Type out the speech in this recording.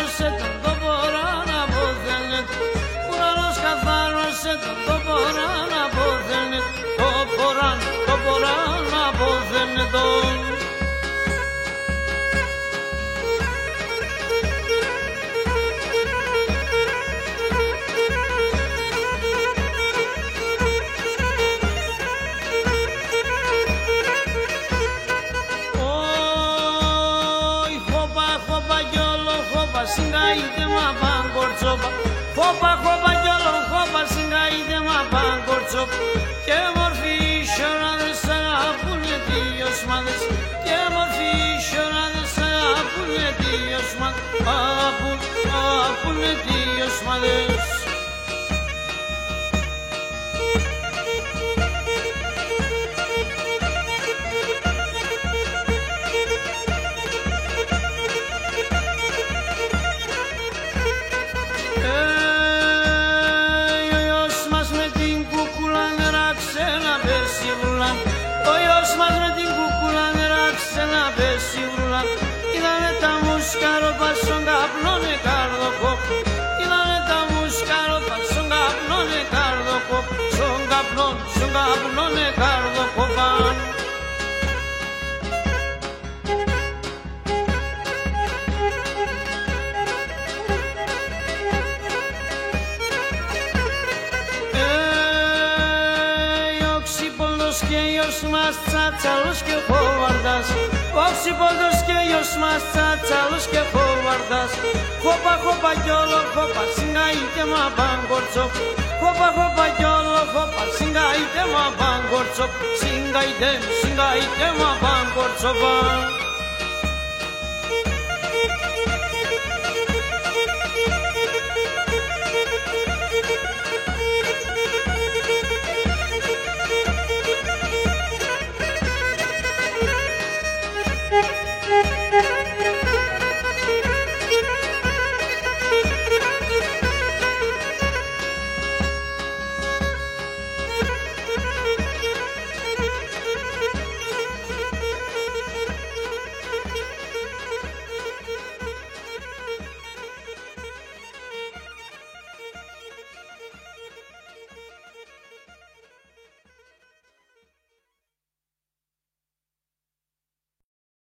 καθάρωσε το μπορώ να αποθένεται. Ουρανός καθάρωσε το μπορώ να αποθένεται. Το μπορώ να αποθένεται. Singaide ma bangorchopa, hopa hopa jalo hopa singaide ma bangorchopa. Ke morfi shorade sa apune Dios mades, ke morfi shorade sa apune Dios mades, apune Dios mades. Ο γιος μας με την κούκουλα νεράξε να πέσει ουρλά. Είδανε τα μουσκαρόπα στον καπνώνε καρδοκόπ. Είδανε τα μουσκαρόπα στον καπνώνε καρδοκόπ. Στον καπνώνε καρδοκόπα. Και γιος μας τσάτσαλος και χοβαρδάς. Ο Ξυπόλτος και γιος μας τσάτσαλος και χοβαρδάς. Χόπα χόπα κι όλο χόπα συγκαείτε μα μπαγκορτσό. Χόπα χόπα κι όλο χόπα συγκαείτε μα μπαγκορτσό. Συγκαείτε μα μπαγκορτσό.